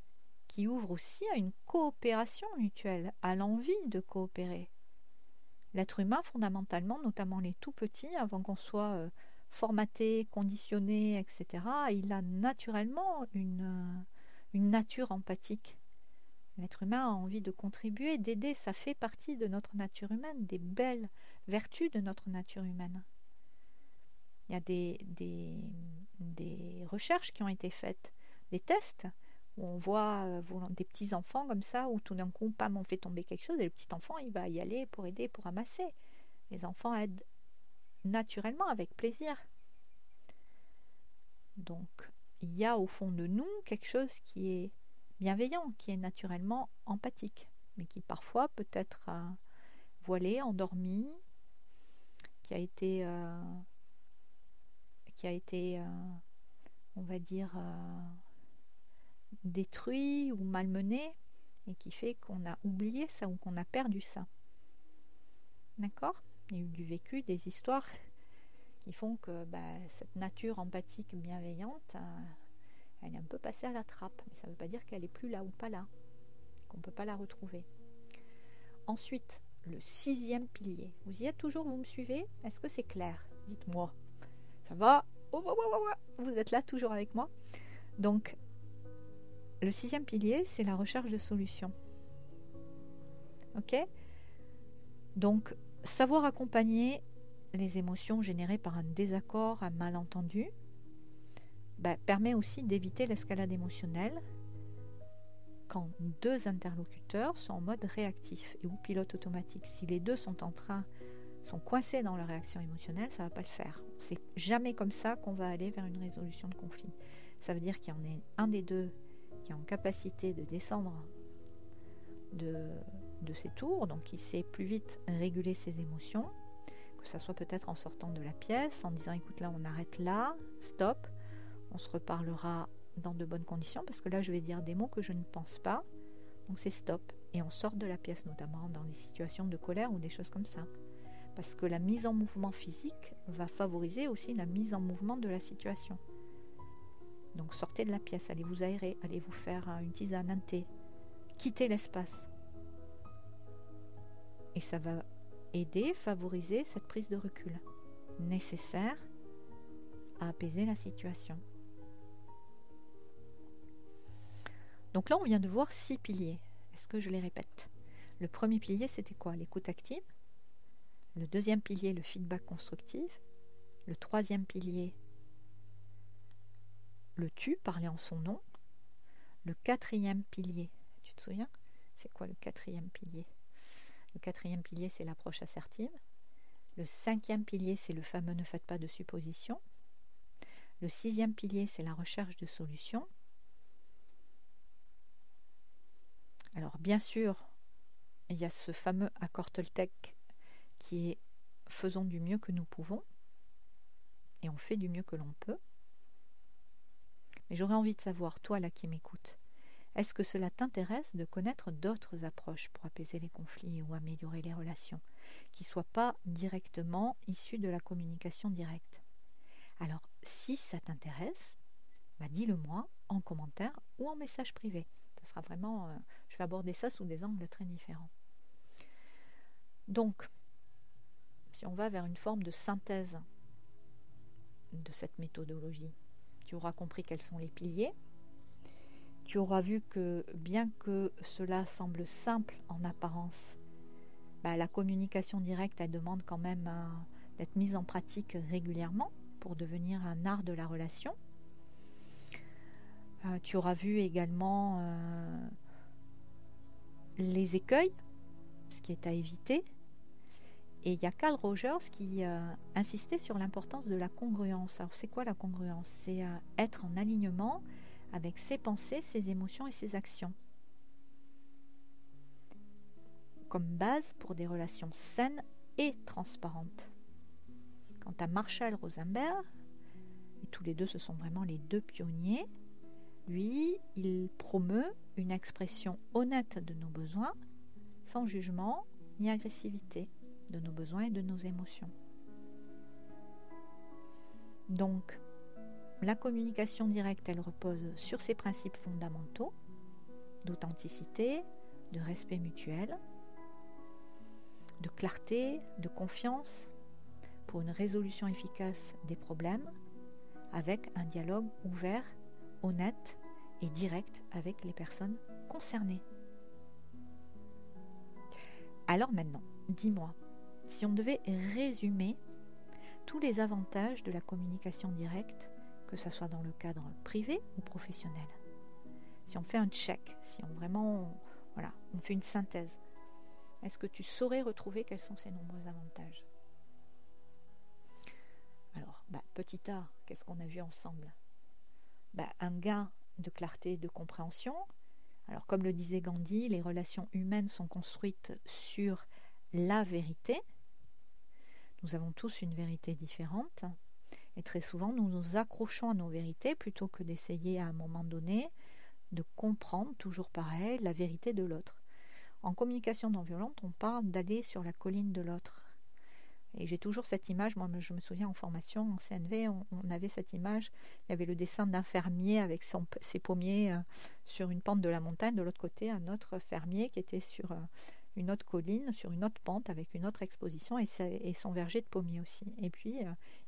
S1: qui ouvre aussi à une coopération mutuelle, à l'envie de coopérer. L'être humain fondamentalement, notamment les tout petits, avant qu'on soit formaté, conditionné, etc., il a naturellement une nature empathique. L'être humain a envie de contribuer, d'aider, ça fait partie de notre nature humaine, des belles vertus de notre nature humaine. Il y a des recherches qui ont été faites, des tests, où on voit des petits enfants comme ça, où tout d'un coup, pam, on fait tomber quelque chose, et le petit enfant, il va y aller pour aider, pour ramasser. Les enfants aident naturellement, avec plaisir. Donc, il y a au fond de nous quelque chose qui est bienveillant, qui est naturellement empathique, mais qui parfois peut être voilé, endormi, qui a été on va dire, détruit ou malmené, et qui fait qu'on a oublié ça ou qu'on a perdu ça. D'accord? Il y a eu du vécu, des histoires qui font que cette nature empathique bienveillante, elle est un peu passée à la trappe, mais ça ne veut pas dire qu'elle n'est plus là ou pas là, qu'on ne peut pas la retrouver. Ensuite, le 6e pilier. Vous y êtes toujours, vous me suivez? Est-ce que c'est clair? Dites-moi. Ça va? Vous êtes là toujours avec moi? Donc, le 6e pilier, c'est la recherche de solutions. Ok? Donc, savoir accompagner les émotions générées par un désaccord, un malentendu, permet aussi d'éviter l'escalade émotionnelle quand deux interlocuteurs sont en mode réactif ou pilote automatique. Si les deux sont coincés dans leur réaction émotionnelle, ça ne va pas le faire. C'est jamais comme ça qu'on va aller vers une résolution de conflit. Ça veut dire qu'il y en a un des deux qui est en capacité de descendre de ses tours, donc qui sait plus vite réguler ses émotions, que ça soit peut-être en sortant de la pièce, en disant écoute là on arrête là, stop, on se reparlera dans de bonnes conditions, parce que là je vais dire des mots que je ne pense pas, donc c'est stop, et on sort de la pièce, notamment dans des situations de colère ou des choses comme ça, parce que la mise en mouvement physique va favoriser aussi la mise en mouvement de la situation. Donc sortez de la pièce, allez vous aérer, allez vous faire une tisane, un thé, quittez l'espace. Et ça va aider, favoriser cette prise de recul nécessaire à apaiser la situation. Donc là, on vient de voir 6 piliers. Est-ce que je les répète? Le premier pilier, c'était quoi? L'écoute active. Le deuxième pilier, le feedback constructif. Le troisième pilier, le tu, parler en son nom. Le quatrième pilier, tu te souviens? C'est quoi le quatrième pilier? Le quatrième pilier, c'est l'approche assertive. Le cinquième pilier, c'est le fameux ne faites pas de suppositions. Le sixième pilier, c'est la recherche de solutions. Alors, bien sûr, il y a ce fameux accord Toltec qui est faisons du mieux que nous pouvons, et on fait du mieux que l'on peut. Mais j'aurais envie de savoir, toi là qui m'écoutes, est-ce que cela t'intéresse de connaître d'autres approches pour apaiser les conflits ou améliorer les relations, qui ne soient pas directement issues de la communication directe? Alors, si ça t'intéresse, dis-le moi en commentaire ou en message privé. Ça sera vraiment, je vais aborder ça sous des angles très différents. Donc, si on va vers une forme de synthèse de cette méthodologie, tu auras compris quels sont les piliers. Tu auras vu que bien que cela semble simple en apparence, la communication directe, elle demande quand même d'être mise en pratique régulièrement pour devenir un art de la relation. Tu auras vu également les écueils, ce qui est à éviter. Et il y a Carl Rogers qui insistait sur l'importance de la congruence. Alors c'est quoi la congruence? C'est être en alignement avec ses pensées, ses émotions et ses actions, comme base pour des relations saines et transparentes. Quant à Marshall Rosenberg, et tous les deux ce sont vraiment les deux pionniers, lui, il promeut une expression honnête de nos besoins, sans jugement ni agressivité, de nos besoins et de nos émotions. Donc, la communication directe, elle repose sur ces principes fondamentaux d'authenticité, de respect mutuel, de clarté, de confiance, pour une résolution efficace des problèmes, avec un dialogue ouvert, honnête et direct avec les personnes concernées. Alors maintenant, dis-moi, si on devait résumer tous les avantages de la communication directe, que ce soit dans le cadre privé ou professionnel, si on fait un check, si on vraiment, on fait une synthèse, est-ce que tu saurais retrouver quels sont ces nombreux avantages? Alors, petit A, qu'est-ce qu'on a vu ensemble? Un gain de clarté et de compréhension. Alors, comme le disait Gandhi, les relations humaines sont construites sur la vérité. Nous avons tous une vérité différente. Et très souvent, nous nous accrochons à nos vérités plutôt que d'essayer à un moment donné de comprendre, toujours pareil, la vérité de l'autre. En communication non violente, on parle d'aller sur la colline de l'autre. Et j'ai toujours cette image, moi je me souviens en formation, en CNV, on avait cette image, il y avait le dessin d'un fermier avec ses pommiers sur une pente de la montagne, de l'autre côté un autre fermier qui était sur une autre colline, sur une autre pente avec une autre exposition et son verger de pommiers aussi. Et puis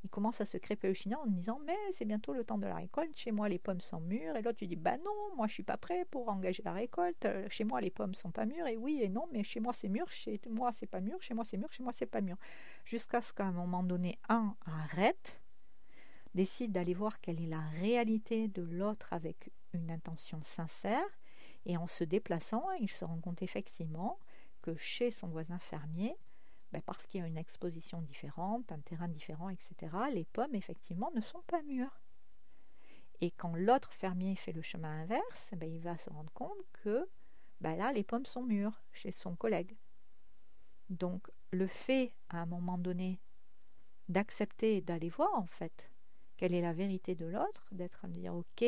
S1: il commence à se crépusculer en disant mais c'est bientôt le temps de la récolte, chez moi les pommes sont mûres, et l'autre lui dit non, moi je suis pas prêt pour engager la récolte, chez moi les pommes sont pas mûres, et oui et non, mais chez moi c'est mûr, chez moi c'est pas mûr, chez moi c'est mûr, chez moi c'est pas mûr. Jusqu'à ce qu'à un moment donné, un arrête, décide d'aller voir quelle est la réalité de l'autre avec une intention sincère, Et en se déplaçant, il se rend compte effectivement que chez son voisin fermier, parce qu'il y a une exposition différente, un terrain différent, etc., les pommes, effectivement, ne sont pas mûres. Et quand l'autre fermier fait le chemin inverse, il va se rendre compte que là, les pommes sont mûres chez son collègue. Donc, le fait, à un moment donné, d'accepter, d'aller voir, en fait, quelle est la vérité de l'autre, d'être à me dire, ok,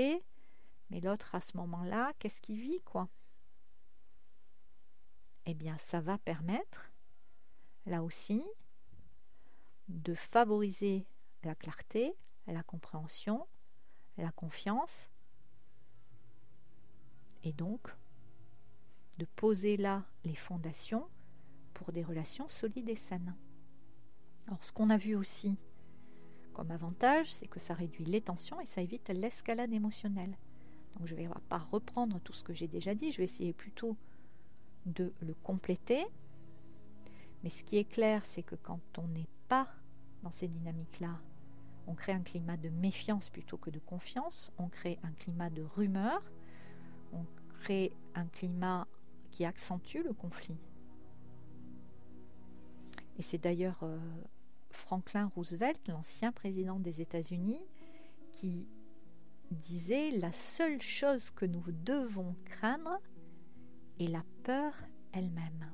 S1: mais l'autre, à ce moment-là, qu'est-ce qu'il vit, quoi? Eh bien, ça va permettre, là aussi, de favoriser la clarté, la compréhension, la confiance, et donc de poser là les fondations pour des relations solides et saines. Alors, ce qu'on a vu aussi comme avantage, c'est que ça réduit les tensions et ça évite l'escalade émotionnelle. Donc, je ne vais pas reprendre tout ce que j'ai déjà dit, je vais essayer plutôt de le compléter. Mais ce qui est clair, c'est que quand on n'est pas dans ces dynamiques-là, on crée un climat de méfiance plutôt que de confiance, on crée un climat de rumeur, on crée un climat qui accentue le conflit. Et c'est d'ailleurs Franklin Roosevelt, l'ancien président des États-Unis, qui disait « La seule chose que nous devons craindre est la peur elle-même. »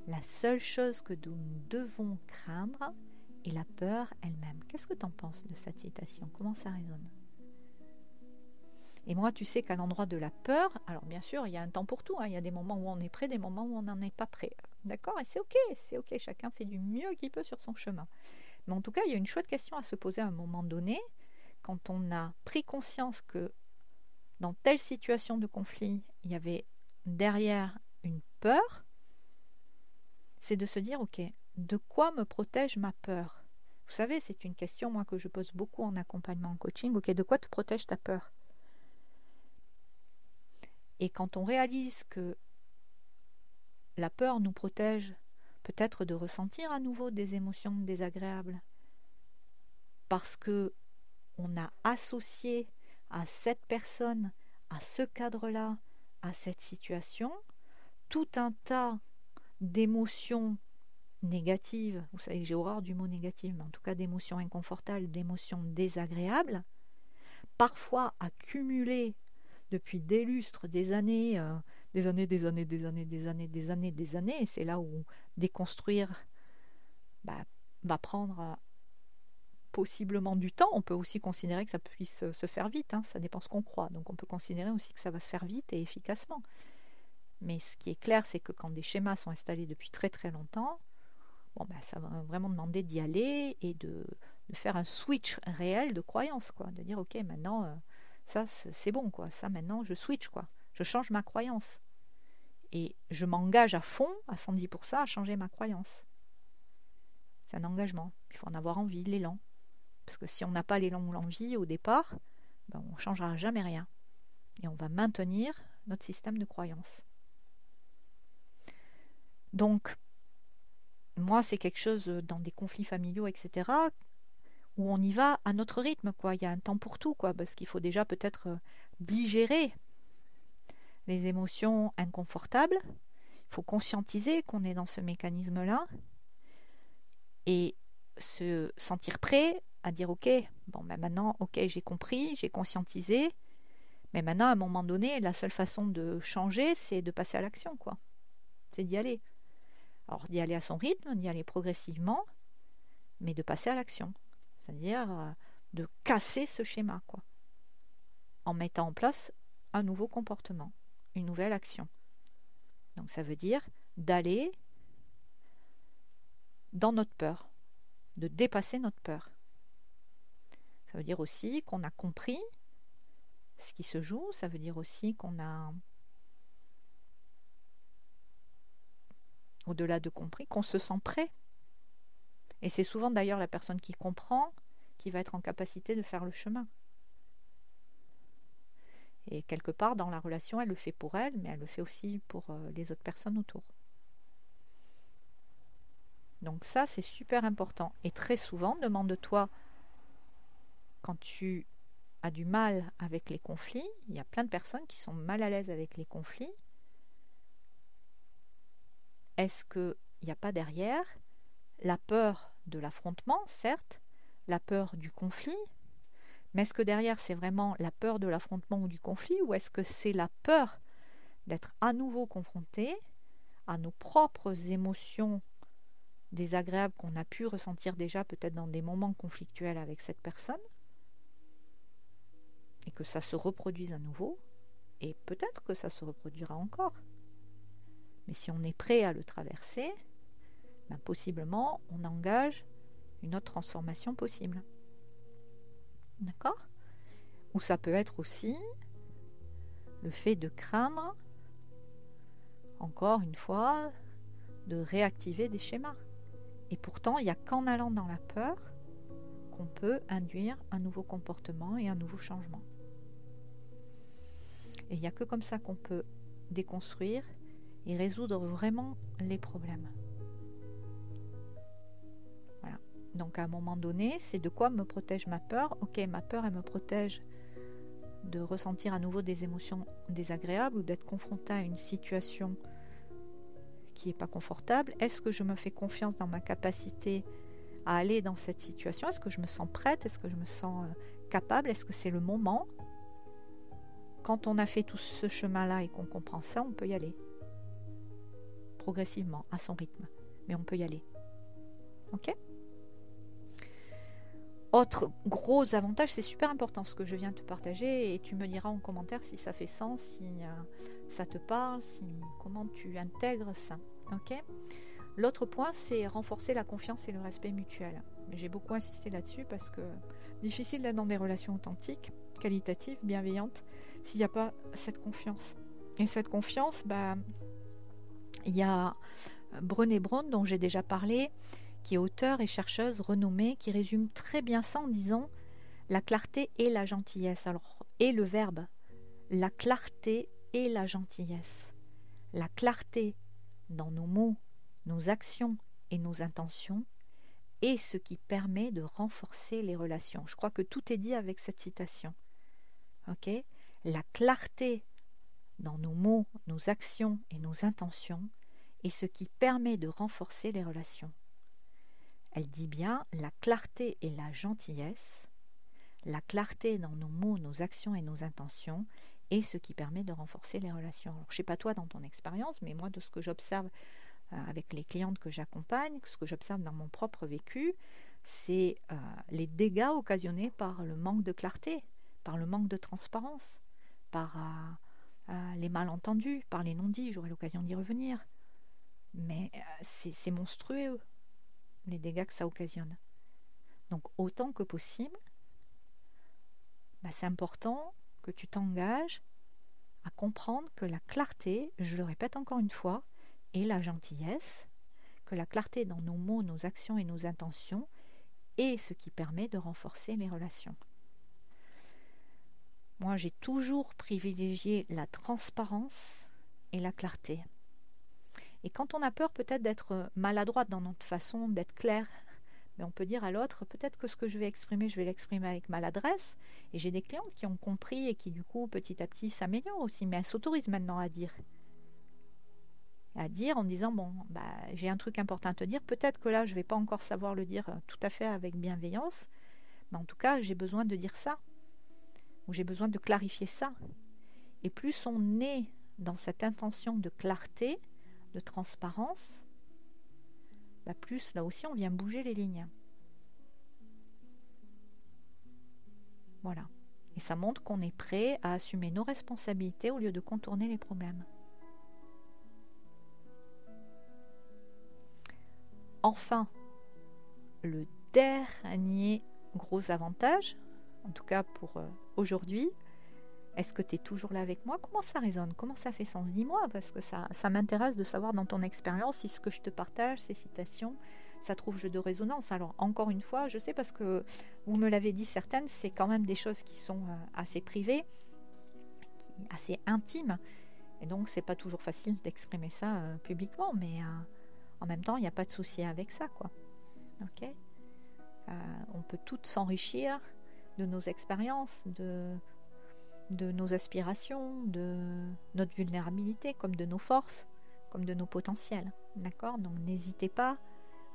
S1: La seule chose que nous devons craindre est la peur elle-même. Qu'est-ce que tu en penses de cette citation? Comment ça résonne? Et moi, tu sais qu'à l'endroit de la peur, alors bien sûr, il y a un temps pour tout, hein, il y a des moments où on est prêt, des moments où on n'en est pas prêt. D'accord? Et c'est ok, chacun fait du mieux qu'il peut sur son chemin. Mais en tout cas, il y a une chouette question à se poser à un moment donné, quand on a pris conscience que dans telle situation de conflit, il y avait derrière une peur, c'est de se dire, ok, de quoi me protège ma peur? Vous savez, c'est une question, moi, que je pose beaucoup en accompagnement, en coaching. Ok, de quoi te protège ta peur? Et quand on réalise que la peur nous protège peut-être de ressentir à nouveau des émotions désagréables, parce que on a associé à cette personne, à ce cadre-là, à cette situation, tout un tas d'émotions négatives. Vous savez que j'ai horreur du mot négatif, mais en tout cas d'émotions inconfortables, d'émotions désagréables, parfois accumulées depuis des lustres, des années, et c'est là où déconstruire va prendre possiblement du temps. On peut aussi considérer que ça puisse se faire vite, hein, ça dépend ce qu'on croit. Donc on peut considérer aussi que ça va se faire vite et efficacement. Mais ce qui est clair, c'est que quand des schémas sont installés depuis très très longtemps, ça va vraiment demander d'y aller et de faire un switch réel de croyance, quoi. De dire, ok, maintenant, ça c'est bon, quoi. Ça maintenant, je switch, quoi. Je change ma croyance. Et je m'engage à fond, à 110%, à changer ma croyance. C'est un engagement. Il faut en avoir envie, l'élan. Parce que si on n'a pas l'élan ou l'envie au départ, on ne changera jamais rien. Et on va maintenir notre système de croyance. Donc, moi, c'est quelque chose dans des conflits familiaux, etc., où on y va à notre rythme, quoi. Il y a un temps pour tout, quoi, parce qu'il faut déjà peut-être digérer les émotions inconfortables. Il faut conscientiser qu'on est dans ce mécanisme-là et se sentir prêt à dire ok, maintenant, ok, j'ai compris, j'ai conscientisé, mais maintenant, à un moment donné, la seule façon de changer, c'est de passer à l'action, quoi. C'est d'y aller. Alors, d'y aller à son rythme, d'y aller progressivement, mais de passer à l'action. C'est-à-dire de casser ce schéma, quoi. En mettant en place un nouveau comportement, une nouvelle action. Donc, ça veut dire d'aller dans notre peur, de dépasser notre peur. Ça veut dire aussi qu'on a compris ce qui se joue, ça veut dire aussi qu'on a, au-delà de compris, qu'on se sent prêt. Et c'est souvent d'ailleurs la personne qui comprend qui va être en capacité de faire le chemin. Et quelque part dans la relation, elle le fait pour elle, mais elle le fait aussi pour les autres personnes autour. Donc ça, c'est super important. Et très souvent, demande-toi, quand tu a du mal avec les conflits, il y a plein de personnes qui sont mal à l'aise avec les conflits, est-ce qu'il n'y a pas derrière la peur de l'affrontement, certes, la peur du conflit, mais est-ce que derrière c'est vraiment la peur de l'affrontement ou du conflit, ou est-ce que c'est la peur d'être à nouveau confronté à nos propres émotions désagréables qu'on a pu ressentir déjà peut-être dans des moments conflictuels avec cette personne, et que ça se reproduise à nouveau, et peut-être que ça se reproduira encore. Mais si on est prêt à le traverser, ben possiblement on engage une autre transformation possible. D'accord ? Ou ça peut être aussi le fait de craindre, encore une fois, de réactiver des schémas. Et pourtant, il n'y a qu'en allant dans la peur qu'on peut induire un nouveau comportement et un nouveau changement. Et il n'y a que comme ça qu'on peut déconstruire et résoudre vraiment les problèmes. Voilà. Donc à un moment donné, c'est de quoi me protège ma peur ? Ok, ma peur, elle me protège de ressentir à nouveau des émotions désagréables ou d'être confronté à une situation qui n'est pas confortable. Est-ce que je me fais confiance dans ma capacité à aller dans cette situation ? Est-ce que je me sens prête ? Est-ce que je me sens capable ? Est-ce que c'est le moment ? Quand on a fait tout ce chemin-là et qu'on comprend ça, on peut y aller. Progressivement, à son rythme. Mais on peut y aller. Ok ? Autre gros avantage, c'est super important ce que je viens de te partager, et tu me diras en commentaire si ça fait sens, si ça te parle, comment tu intègres ça. Ok ? L'autre point, c'est renforcer la confiance et le respect mutuel. J'ai beaucoup insisté là-dessus parce que difficile d'être dans des relations authentiques, qualitatives, bienveillantes, s'il n'y a pas cette confiance. Et cette confiance, il y a Brené Brown, dont j'ai déjà parlé, qui est auteure et chercheuse renommée, qui résume très bien ça en disant la clarté et la gentillesse. Alors, et le verbe, la clarté et la gentillesse. La clarté dans nos mots, nos actions et nos intentions est ce qui permet de renforcer les relations. Je crois que tout est dit avec cette citation. Ok ? La clarté dans nos mots, nos actions et nos intentions est ce qui permet de renforcer les relations. Elle dit bien la clarté et la gentillesse, la clarté dans nos mots, nos actions et nos intentions est ce qui permet de renforcer les relations. Alors, je ne sais pas toi dans ton expérience, mais moi de ce que j'observe avec les clientes que j'accompagne, ce que j'observe dans mon propre vécu, c'est les dégâts occasionnés par le manque de clarté, par le manque de transparence, par les malentendus, par les non-dits. J'aurai l'occasion d'y revenir. Mais c'est monstrueux, les dégâts que ça occasionne. Donc autant que possible, c'est important que tu t'engages à comprendre que la clarté, je le répète encore une fois, et la gentillesse, que la clarté dans nos mots, nos actions et nos intentions est ce qui permet de renforcer les relations. Moi, j'ai toujours privilégié la transparence et la clarté. Et quand on a peur peut-être d'être maladroite dans notre façon d'être clair, mais on peut dire à l'autre, peut-être que ce que je vais l'exprimer avec maladresse. Et j'ai des clientes qui ont compris et qui du coup petit à petit s'améliorent aussi, mais elles s'autorisent maintenant à dire. En disant, j'ai un truc important à te dire, peut-être que là je ne vais pas encore savoir le dire tout à fait avec bienveillance, mais en tout cas j'ai besoin de dire ça, ou j'ai besoin de clarifier ça. Et plus on est dans cette intention de clarté, de transparence, plus là aussi on vient bouger les lignes. Voilà. Et ça montre qu'on est prêt à assumer nos responsabilités au lieu de contourner les problèmes. Enfin, le dernier gros avantage, en tout cas pour aujourd'hui, est-ce que tu es toujours là avec moi ? Comment ça résonne ? Comment ça fait sens ? Dis-moi, parce que ça m'intéresse de savoir dans ton expérience si ce que je te partage, ces citations, ça trouve jeu de résonance. Alors, encore une fois, je sais parce que vous me l'avez dit certaines, c'est quand même des choses qui sont assez privées, assez intimes. Et donc, c'est pas toujours facile d'exprimer ça publiquement, mais en même temps, il n'y a pas de souci avec ça, quoi. Ok ? On peut toutes s'enrichir de nos expériences, de nos aspirations, de notre vulnérabilité, comme de nos forces, comme de nos potentiels. D'accord? Donc n'hésitez pas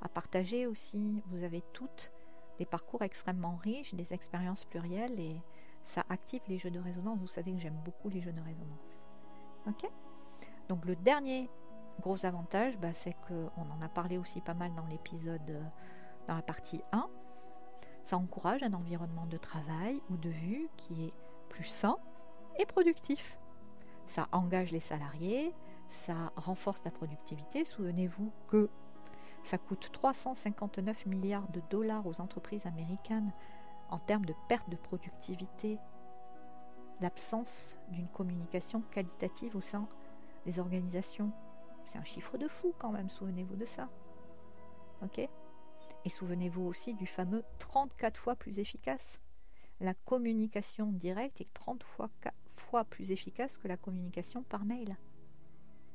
S1: à partager aussi. Vous avez toutes des parcours extrêmement riches, des expériences plurielles et ça active les jeux de résonance. Vous savez que j'aime beaucoup les jeux de résonance. Ok? Donc le dernier gros avantage, c'est qu'on en a parlé aussi pas mal dans l'épisode, dans la partie 1. Ça encourage un environnement de travail ou de vue qui est plus sain et productif. Ça engage les salariés, ça renforce la productivité. Souvenez-vous que ça coûte 359 milliards de dollars aux entreprises américaines en termes de perte de productivité, l'absence d'une communication qualitative au sein des organisations. C'est un chiffre de fou quand même, souvenez-vous de ça. Ok ? Et souvenez-vous aussi du fameux 34 fois plus efficace. La communication directe est 30 fois plus efficace que la communication par mail.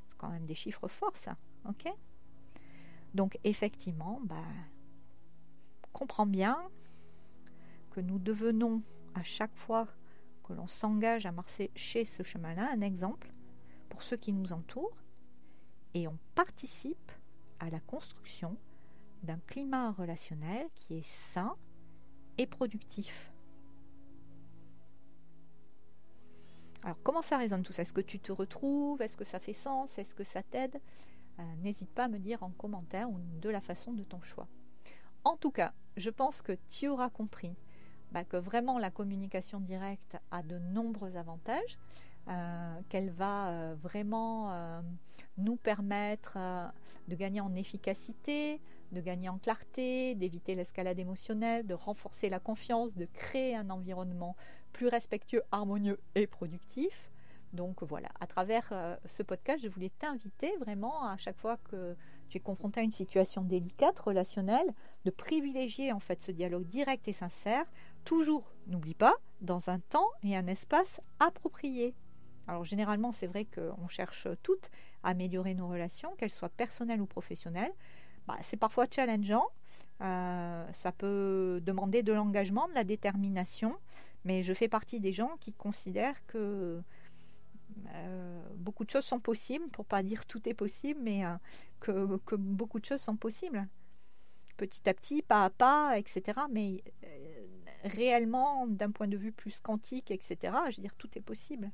S1: C'est quand même des chiffres forts, ça. Ok ? Donc, effectivement, comprends bien que nous devenons, à chaque fois que l'on s'engage à marcher ce chemin-là, un exemple pour ceux qui nous entourent, et on participe à la construction d'un climat relationnel qui est sain et productif. Alors, comment ça résonne tout ça? Est-ce que tu te retrouves? Est-ce que ça fait sens? Est-ce que ça t'aide? N'hésite pas à me dire en commentaire ou de la façon de ton choix. En tout cas, je pense que tu auras compris que vraiment la communication directe a de nombreux avantages, qu'elle va vraiment nous permettre de gagner en efficacité, de gagner en clarté, d'éviter l'escalade émotionnelle, de renforcer la confiance, de créer un environnement plus respectueux, harmonieux et productif. Donc voilà, à travers ce podcast, je voulais t'inviter vraiment à chaque fois que tu es confronté à une situation délicate, relationnelle, de privilégier en fait ce dialogue direct et sincère. Toujours, n'oublie pas, dans un temps et un espace appropriés. Alors généralement, c'est vrai qu'on cherche toutes à améliorer nos relations, qu'elles soient personnelles ou professionnelles. C'est parfois challengeant, ça peut demander de l'engagement, de la détermination, mais je fais partie des gens qui considèrent que beaucoup de choses sont possibles, pour pas dire tout est possible, mais que beaucoup de choses sont possibles. Petit à petit, pas à pas, etc. Mais réellement, d'un point de vue plus quantique, etc., je veux dire, tout est possible.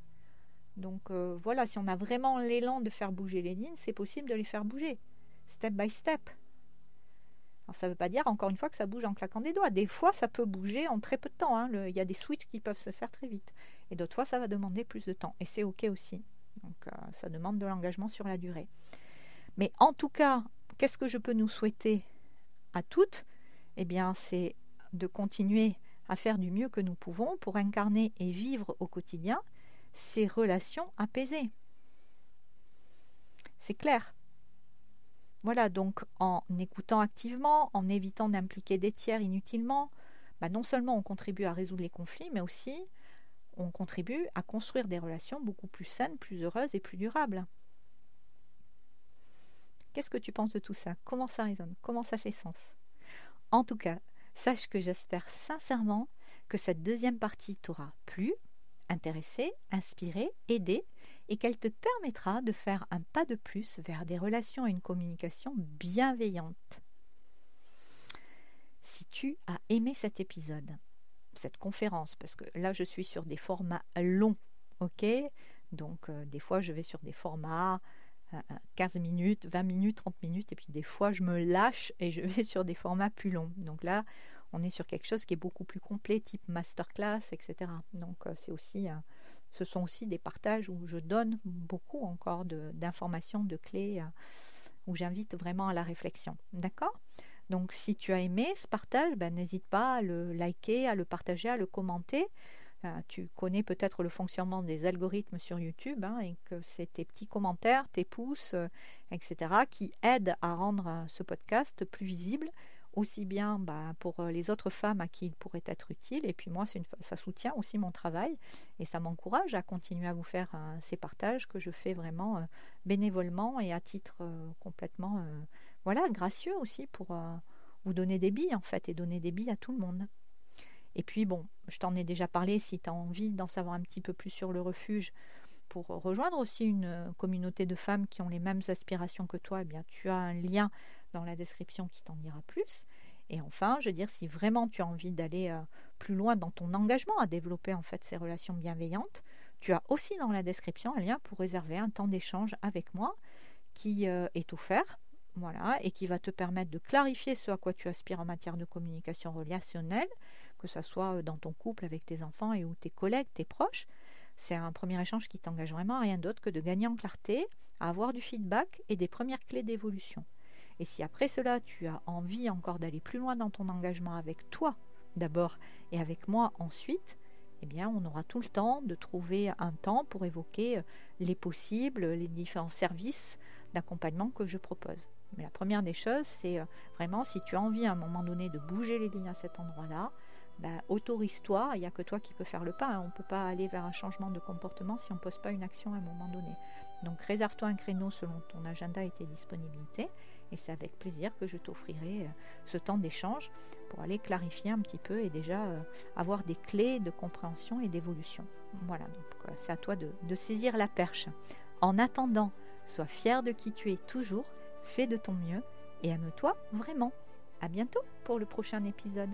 S1: Donc voilà, si on a vraiment l'élan de faire bouger les lignes, c'est possible de les faire bouger, step by step. Alors ça ne veut pas dire, encore une fois, que ça bouge en claquant des doigts. Des fois, ça peut bouger en très peu de temps. Il y a des switches qui peuvent se faire très vite. Et d'autres fois, ça va demander plus de temps. Et c'est OK aussi. Donc ça demande de l'engagement sur la durée. Mais en tout cas, qu'est-ce que je peux nous souhaiter à toutes? Eh bien, c'est de continuer à faire du mieux que nous pouvons pour incarner et vivre au quotidien ces relations apaisées. C'est clair. Voilà, donc en écoutant activement, en évitant d'impliquer des tiers inutilement, non seulement on contribue à résoudre les conflits, mais aussi on contribue à construire des relations beaucoup plus saines, plus heureuses et plus durables. Qu'est-ce que tu penses de tout ça? Comment ça résonne? Comment ça fait sens? En tout cas, sache que j'espère sincèrement que cette deuxième partie t'aura plu, intéressé, inspiré, aidé, et qu'elle te permettra de faire un pas de plus vers des relations et une communication bienveillante. Si tu as aimé cet épisode, cette conférence, parce que là je suis sur des formats longs, ok? Donc des fois je vais sur des formats 15 minutes, 20 minutes, 30 minutes, et puis des fois je me lâche et je vais sur des formats plus longs. Donc là, on est sur quelque chose qui est beaucoup plus complet, type masterclass, etc. Donc ce sont aussi des partages où je donne beaucoup encore d'informations, de clés, où j'invite vraiment à la réflexion. D'accord? Donc si tu as aimé ce partage, n'hésite pas à le liker, à le partager, à le commenter. Tu connais peut-être le fonctionnement des algorithmes sur YouTube, et que c'est tes petits commentaires, tes pouces, etc. qui aident à rendre ce podcast plus visible, aussi bien pour les autres femmes à qui il pourrait être utile, et puis moi ça soutient aussi mon travail et ça m'encourage à continuer à vous faire ces partages que je fais vraiment bénévolement et à titre complètement gracieux aussi pour vous donner des billes en fait, et donner des billes à tout le monde. Et puis bon, je t'en ai déjà parlé, si tu as envie d'en savoir un petit peu plus sur le refuge, pour rejoindre aussi une communauté de femmes qui ont les mêmes aspirations que toi, eh bien, tu as un lien dans la description qui t'en dira plus. Et enfin, je veux dire, si vraiment tu as envie d'aller plus loin dans ton engagement à développer en fait ces relations bienveillantes, tu as aussi dans la description un lien pour réserver un temps d'échange avec moi qui est offert, voilà, et qui va te permettre de clarifier ce à quoi tu aspires en matière de communication relationnelle, que ce soit dans ton couple, avec tes enfants et ou tes collègues, tes proches. C'est un premier échange qui t'engage vraiment à rien d'autre que de gagner en clarté, à avoir du feedback et des premières clés d'évolution. Et si après cela, tu as envie encore d'aller plus loin dans ton engagement avec toi d'abord et avec moi ensuite, eh bien, on aura tout le temps de trouver un temps pour évoquer les possibles, les différents services d'accompagnement que je propose. Mais la première des choses, c'est vraiment si tu as envie à un moment donné de bouger les lignes à cet endroit-là, autorise-toi, il n'y a que toi qui peux faire le pas, hein. On ne peut pas aller vers un changement de comportement si on ne pose pas une action à un moment donné. Donc réserve-toi un créneau selon ton agenda et tes disponibilités, et c'est avec plaisir que je t'offrirai ce temps d'échange pour aller clarifier un petit peu et déjà avoir des clés de compréhension et d'évolution. Voilà, donc c'est à toi de saisir la perche. En attendant, sois fier de qui tu es toujours, fais de ton mieux et aime-toi vraiment. À bientôt pour le prochain épisode.